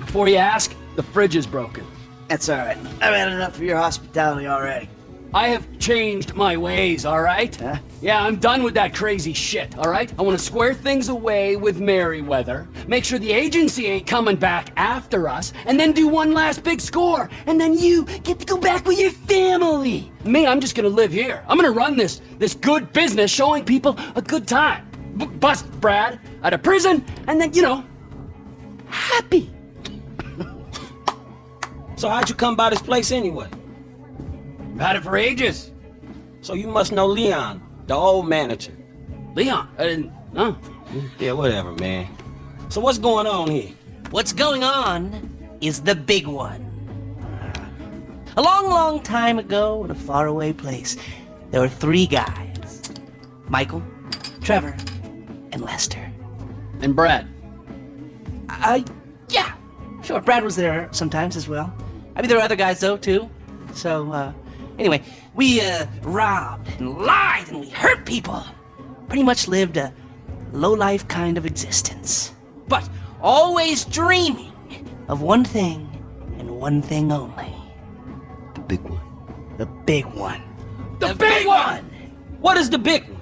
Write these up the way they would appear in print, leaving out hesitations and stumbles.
Before you ask, the fridge is broken. That's alright. I've had enough of your hospitality already. I have changed my ways, alright? Huh? Yeah, I'm done with that crazy shit, alright? I want to square things away with Merryweather, make sure the agency ain't coming back after us, and then do one last big score, and then you get to go back with your family. Me, I'm just gonna live here. I'm gonna run this good business showing people a good time. Bust Brad out of prison, and then, happy. So how'd you come by this place anyway? I've had it for ages. So you must know Leon, the old manager. Leon? I didn't know. Yeah, whatever, man. So what's going on here? What's going on is the big one. A long, long time ago in a faraway place, there were 3 guys. Michael, Trevor, and Lester. And Brad. Yeah. Sure, Brad was there sometimes as well. I mean, there were other guys, though, too. So, anyway, we, robbed and lied and we hurt people. Pretty much lived a low-life kind of existence. But always dreaming of one thing and one thing only. The big one. The big one. The big one! What is the big one?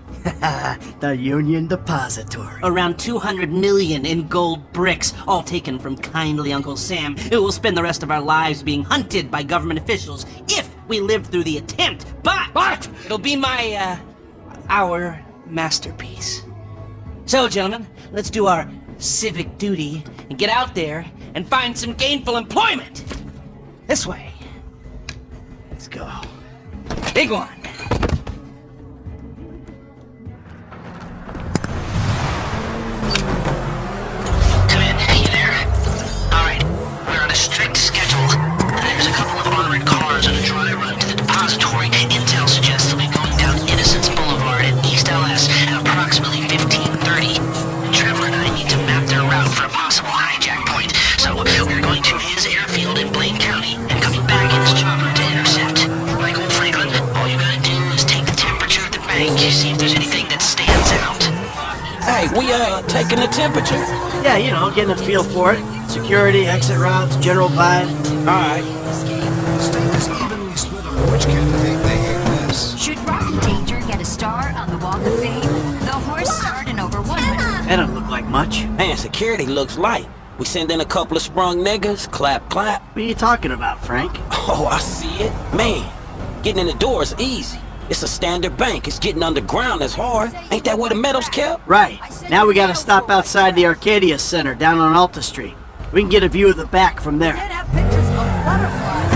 The Union Depository. Around 200 million in gold bricks, all taken from kindly Uncle Sam, who will spend the rest of our lives being hunted by government officials if we live through the attempt. But it'll be our masterpiece. So, gentlemen, let's do our civic duty and get out there and find some gainful employment. This way. Let's go. Big one. Strict schedule. There's a couple of armored cars on a dry run to the depository. Intel suggests they'll be going down Innocence Boulevard in East LS at approximately 15:30. Trevor and I need to map their route for a possible hijack point, so we're going to his airfield in Blaine County and coming back in his chopper to intercept. Michael Franklin, all you gotta do is take the temperature of the bank, see if there's anything that stands out. Hey, we taking the temperature? Yeah, getting a feel for it. Security, exit routes, general vibe. Alright. The state is evenly split on which candidate they hate less. Should Rocky Danger get a star on the Walk of Fame? The horse starred in over 100. That don't look like much. Man, security looks light. We send in a couple of sprung niggas, clap, clap. What are you talking about, Frank? Oh, I see it. Man, getting in the door is easy. It's a standard bank. It's getting underground that's hard. Ain't that where the metal's kept? Right. Now we gotta stop outside the Arcadia Center down on Alta Street. We can get a view of the back from there. Have pictures of butterflies.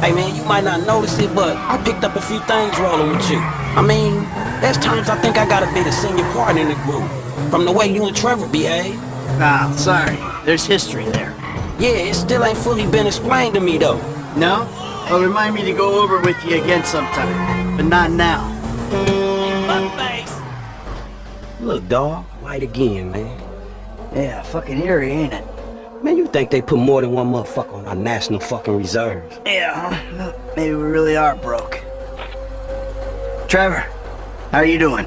Hey man, you might not notice it, but I picked up a few things rolling with you. I mean, there's times I think I got a bit of senior part in the group. From the way you and Trevor behave. Ah, sorry. There's history there. Yeah, it still ain't fully been explained to me though. No? Well, remind me to go over with you again sometime. But not now. Look, dawg, light again, man. Yeah, fucking eerie, ain't it? Man, you think they put more than one motherfucker on our national fucking reserves? Yeah, well, maybe we really are broke. Trevor, how are you doing?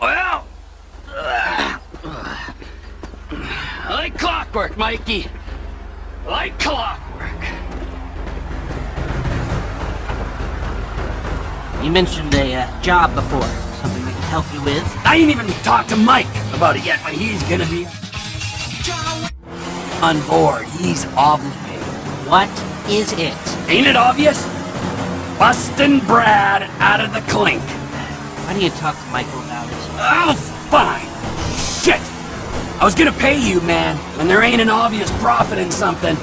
Well, like clockwork, Mikey. Like clockwork. You mentioned a job before. Something we can help you with? I ain't even talked to Mike about it yet, but he's gonna be on board. He's obligated. What is it? Ain't it obvious? Busting Brad out of the clink. Why don't you talk to Michael about it? Oh, fine. Shit. I was gonna pay you, man. When there ain't an obvious profit in something,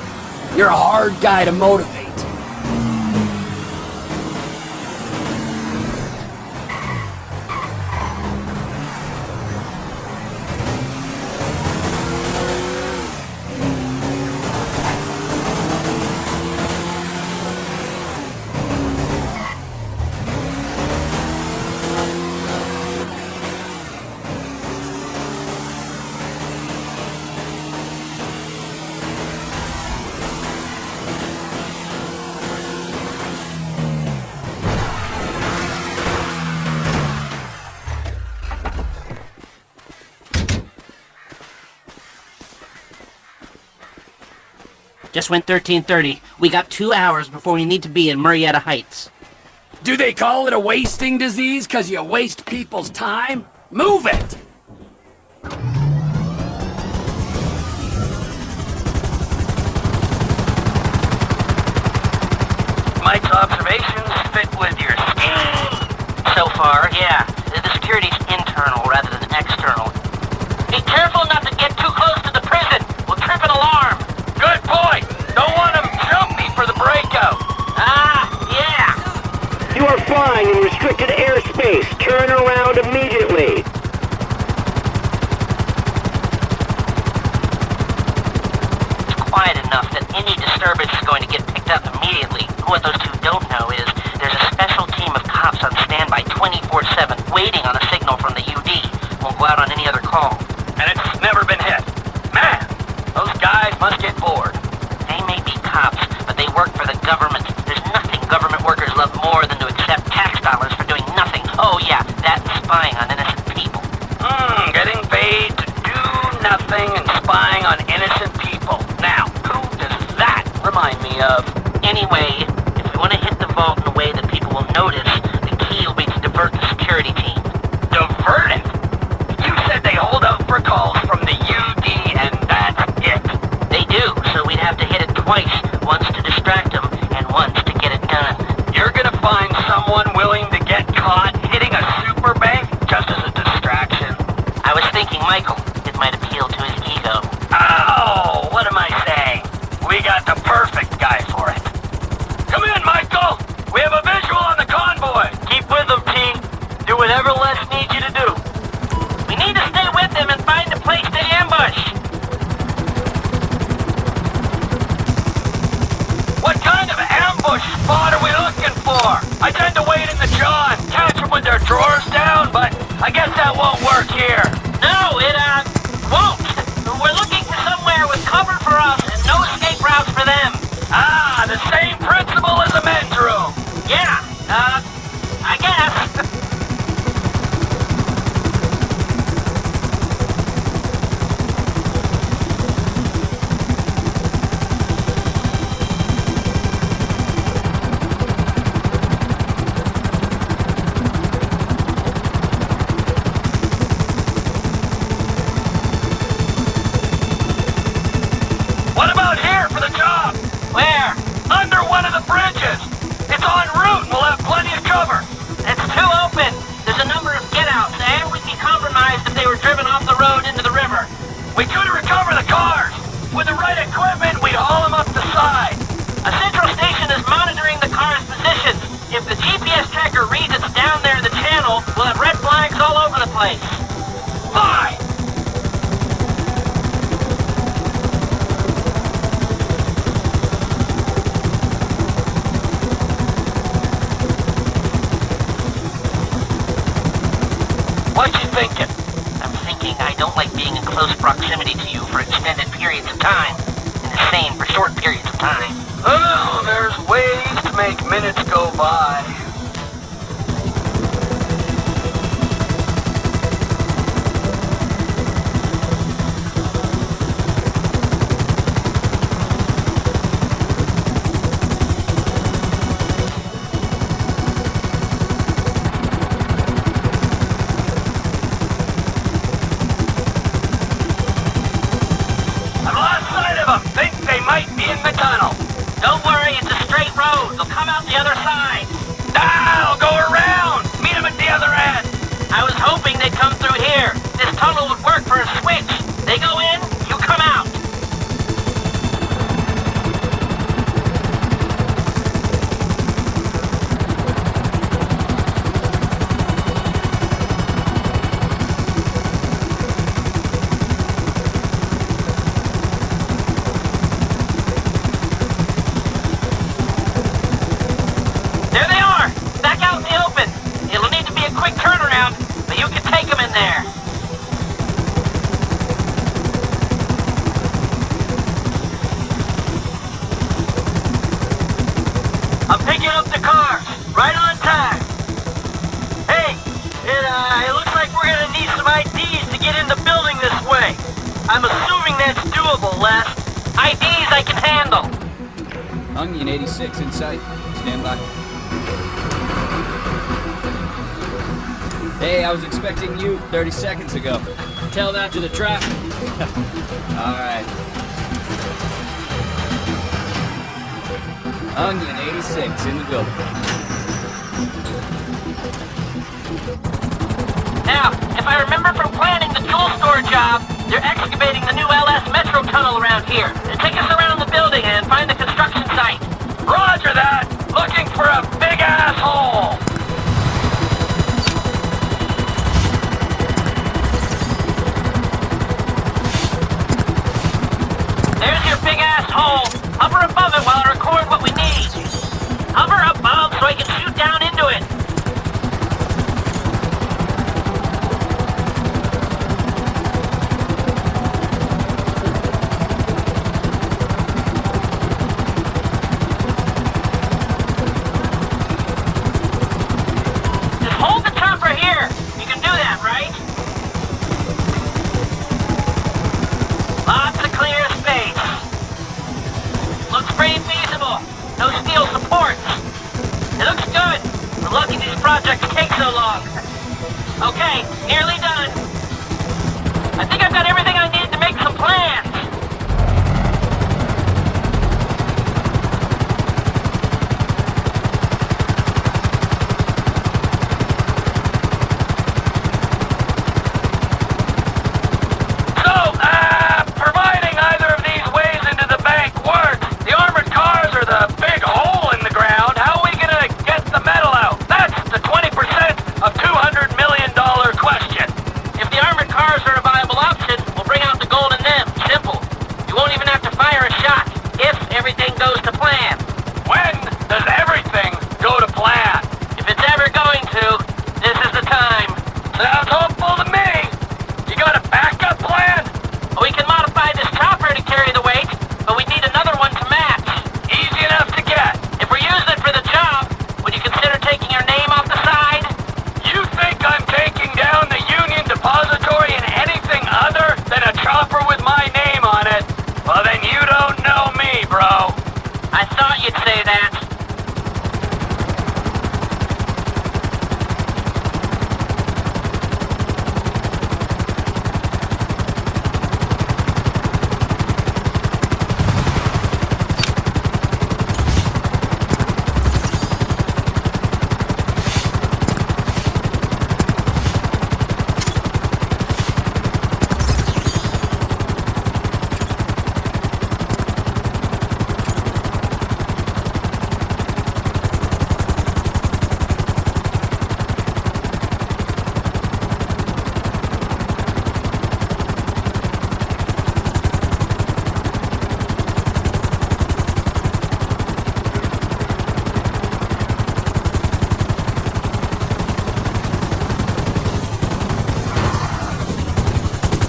you're a hard guy to motivate. Just went 13:30. We got 2 hours before we need to be in Murrieta Heights. Do they call it a wasting disease because you waste people's time? Move it! Mike's observations fit with your scheme? So far, yeah. The security's internal rather than external. Be careful not to get too close to the prison. We'll trip an alarm. Good point! Don't want him jump me for the breakout! Ah, yeah. You are flying in restricted airspace. Turn around immediately. It's quiet enough that any disturbance is going to get picked up immediately. What those two don't know is there's a special team of cops on standby 24/7 waiting on a signal from the UD. Won't go out on any other call. And it's never been hit. Man, those guys must get bored. They may be cops, but they work for the government. There's nothing government workers love more than to accept tax dollars for doing nothing. Oh yeah, that's spying on innocent people. Getting paid to do nothing and spying on innocent people. Now, who does that remind me of? Anyway, if we want to hit the vault in a way that people will notice, the key will be to divert the security team. Divert it? You said they hold out for calls from the UD and that's it. They do, so we'd have to hit it twice. Once to distract them, and once to get it done. You're gonna find someone willing to get caught hitting a super bank just as a distraction? I was thinking Michael. It might appeal to his ego. Oh, what am I saying? We got the perfect guy for it. Come in, Michael! We have a visual on the convoy! Keep with them, T. Do whatever Les needs you to do. We need to stay with them and find a place to ambush. What kind of ambush spot are we looking for? I tend to wait in the john, catch them with their drawers down, but I guess that won't work here. No, it, won't. We're looking for somewhere with cover for us and no escape routes for them. Ah, the same principle as a men's room. Yeah, I guess. What about here for the job? Where? Under one of the bridges. It's en route and we'll have plenty of cover. It's too open. There's a number of get-outs, and we'd be compromised if they were driven off the road into the river. We could recover the cars. With the right equipment, we'd haul them up the side. A central station is monitoring the car's position. If the GPS tracker reads it's down there in the channel, we'll have red flags all over the place. Fine. What you thinking? I'm thinking I don't like being in close proximity to you for extended periods of time, and the same for short periods of time. Oh, there's ways to make minutes go by. Think they might be in the tunnel. Don't worry, it's a straight road. They'll come out the other side. I'll go around. Meet them at the other end. I was hoping they'd come through here. This tunnel would work for a switch. They go in, you come out. There they are! Back out in the open! It'll need to be a quick turnaround, but you can take them in there. I'm picking up the cars. Right on time. Hey, it looks like we're gonna need some IDs to get in the building this way. I'm assuming that's doable, Les. IDs I can handle. Union 86 in sight. Stand by. Hey, I was expecting you 30 seconds ago. Tell that to the traffic. All right. Union 86 in the building. Now, if I remember from planning the jewel store job, they're excavating the new LS Metro tunnel around here. Take us around the building and find the construction site. Roger that! Looking for a big asshole! There's your big ass hole. Hover above it while I record what we need. Hover above so I can shoot down into it. Just hold the chopper here. You can do that, right? Lots of clear space. Looks pretty feasible. No steel supports. It looks good. We're lucky these projects take so long. Okay, nearly done. I think I've got everything I need to make some plans. Providing either of these ways into the bank works, the armored cars are the big hole in the ground. How are we gonna get the metal out? That's the 20% of $200 million question. If the armored cars are a viable option, we'll bring out the gold in them. Simple. You won't even have to fire a shot if everything goes to plan. When does everything go to plan? If it's ever going to, this is the time. Sounds hopeful to me. You got a backup plan? We can modify this chopper to carry the weight, but we need another one to match. Easy enough to get. If we're using it for the job, would you consider taking your name off the side? You think I'm taking down the Union Depository in anything other than a chopper with my name on it? Well, then you don't know me, bro. I thought you'd say that.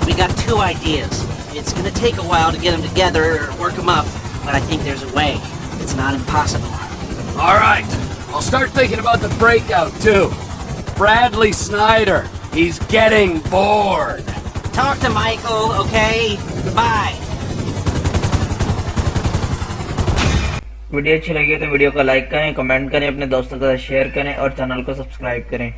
We got two ideas. It's gonna take a while to get them together or work them up, but I think there's a way. It's not impossible. All right, I'll start thinking about the breakout too. Bradley Snyder, he's getting bored. Talk to Michael, okay? Goodbye. Video अच्छी लगी तो video को like करें, comment करें, अपने दोस्तों के साथ शेयर करें और चैनल को सब्सक्राइब करें।